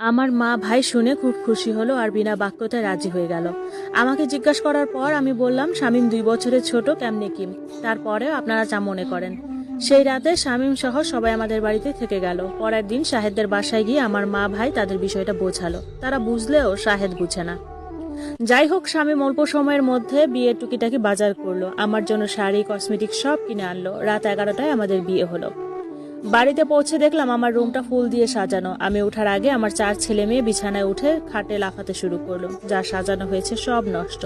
আমার মা ভাই শুনে খুব খুশি হলো আর বিনা বাক্যতে রাজি হয়ে গেল। আমাকে জিজ্ঞাসা করার পর আমি বললাম, শামীম 2 বছরের ছোট, কেমনে কি। তারপরেও আপনারা যা মনে করেন। সেই রাতে শামীম সহ সবাই আমাদের বাড়িতে থেকে গেল। পরের দিন শাহেদদের বাসায় গিয়ে আমার মা ভাই তাদের বিষয়টা বোঝালো। তারা বুঝলেও শাহেদ বুঝে না। যাই হোক, শামীম অল্প সময়ের মধ্যে বিয়ের টুকিটাকি বাজার করলো, আমার জন্য শাড়ি, কসমেটিক সব কিনে আনলো। রাত 11টায় আমাদের বিয়ে হলো। বাড়িতে পৌঁছে দেখলাম আমার রুমটা ফুল দিয়ে সাজানো। আমি ওঠার আগে আমার 4 ছেলে মেয়ে বিছানায় উঠে খাটে লাফাতে শুরু করলো। যা সাজানো হয়েছে সব নষ্ট।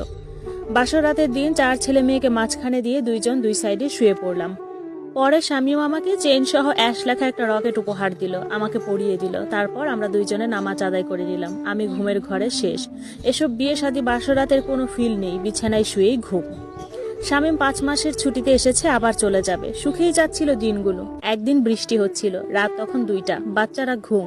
বাসর রাতের দিন 4 ছেলে মেয়েকে মাঝখানে দিয়ে দুইজন দুই সাইডে শুয়ে পড়লাম। পরে শামীম আমাকে চেইন সহ অ্যাশ লেখা একটা রকেট উপহার দিল, আমাকে পরিয়ে দিল। তারপর আমরা দুইজনে নামাজ আদায় করে নিলাম। আমি ঘুমের ঘরে শেষ। এসব বিয়ে শাদী বাসর রাতের কোনো ফিল নেই, বিছানায় শুয়েই ঘুম। শামীম 5 মাসের ছুটিতে এসেছে, আবার চলে যাবে। সুখেই যাচ্ছিল দিনগুলো। একদিন বৃষ্টি হচ্ছিল, রাত তখন 2টা, বাচ্চারা ঘুম।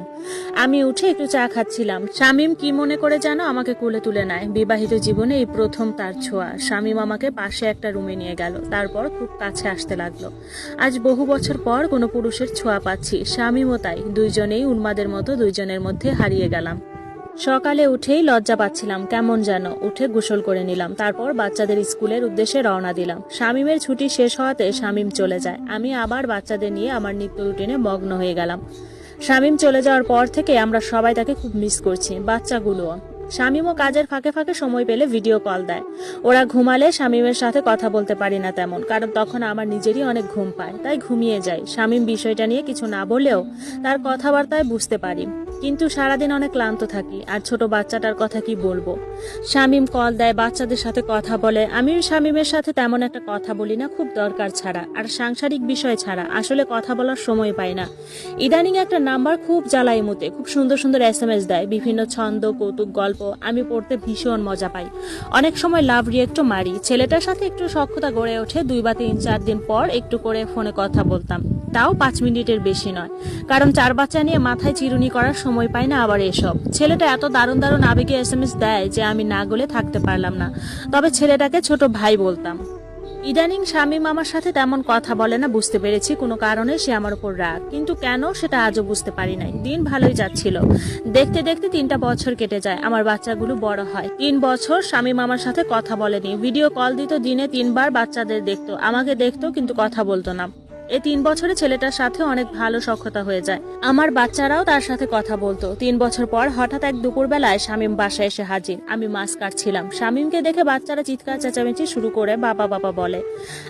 আমি উঠে একটু চা খাচ্ছিলাম। শামীম কি মনে করে জানো আমাকে কোলে তুলে নেয়। বিবাহিত জীবনে এই প্রথম তার ছোঁয়া। শামীম আমাকে পাশে একটা রুমে নিয়ে গেল, তারপর খুব কাছে আসতে লাগলো। আজ বহু বছর পর কোনো পুরুষের ছোঁয়া পাচ্ছি। শামীমও তাই। দুইজনেই উন্মাদের মতো দুইজনের মধ্যে হারিয়ে গেলাম। সকালে উঠেই লজ্জা পাচ্ছিলাম কেমন যেন। উঠে গোসল করে নিলাম, তারপর বাচ্চাদের স্কুলের উদ্দেশ্যে রওনা দিলাম। শামীমের ছুটি শেষ হওয়াতে শামীম চলে যায়। আমি আবার বাচ্চাদের নিয়ে আমার নিত্য রুটিনে মগ্ন হয়ে গেলাম। শামীম চলে যাওয়ার পর থেকে আমরা সবাই তাকে খুব মিস করছি, বাচ্চাগুলোও। শামীমও কাজের ফাঁকে ফাঁকে সময় পেলে ভিডিও কল দেয়। ওরা ঘুমালে শামীমের সাথে কথা বলতে পারি না তেমন, কারণ তখন আমার নিজেরই অনেক ঘুম পায়, তাই ঘুমিয়ে যাই। শামীম বিষয়টা নিয়ে কিছু না বলেও তার কথাবার্তায় বুঝতে পারি। কিন্তু সারাদিন অনেক ক্লান্ত থাকি, আর ছোট বাচ্চাটার কথা কি বলবো। শামীম কল দেয়, বাচ্চাদের সাথে কথা বলে। আমিও শামীমের সাথে তেমন একটা কথা বলি না, খুব দরকার ছাড়া আর সাংসারিক বিষয় ছাড়া আসলে কথা বলার সময় পাই না। ইদানিং একটা নাম্বার খুব জ্বালাই মুতে, খুব সুন্দর সুন্দর SMS দেয়, বিভিন্ন ছন্দ, কৌতুক, গল্প। আমি পড়তে ভীষণ মজা পাই। অনেক সময় লাভ রিয়েক্টও মারি। ছেলেটার সাথে একটু সখ্যতা গড়ে ওঠে। 2 বা 3-4 দিন পর একটু করে ফোনে কথা বলতাম, তাও 5 মিনিটের বেশি নয়, কারণ 4 বাচ্চা নিয়ে মাথায় চিরুনি করার সময় পাই না। আবার এসব ছেলেটা এত দারুণ দারুণ আবেগে SMS দেয় যে আমি না গলে থাকতে পারলাম না। তবে ছেলেটাকে ছোট ভাই বলতাম। ইদানিং শামীম আমার সাথে তেমন কথা বলে না, বুঝতে পেরেছি কোনো কারণে সে আমার উপর রাগ, কিন্তু কেন সেটা আজও বুঝতে পারি নাই। দিন ভালোই যাচ্ছিল। দেখতে দেখতে 3টা বছর কেটে যায়। আমার বাচ্চাগুলো বড় হয়। 3 বছর শামীম আমার সাথে কথা বলেনি। ভিডিও কল দিত, দিনে 3 বার। বাচ্চাদের দেখতো, আমাকে দেখতো, কিন্তু কথা বলতো না। এই 3 বছরে ছেলেটার সাথে অনেক ভালো সখ্যতা হয়ে যায়। আমার বাচ্চারাও তার সাথে কথা বলতো। 3 বছর পর হঠাৎ এক দুপুরবেলায় শামীম বাসায় এসে হাজির। আমি মাছ কাটছিলাম। শামীমকে দেখে বাচ্চারা চিৎকার চেঁচামেচি শুরু করে বাবা বাবা বলে।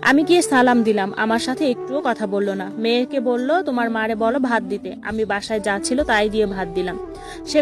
আমি গিয়ে সালাম দিলাম। আমার সাথে একটুও কথা বললো না। মেয়েকে বলল, তোমার মারে বলো ভাত দিতে। আমি বাসায় যা ছিল তাই দিয়ে ভাত দিলাম। সে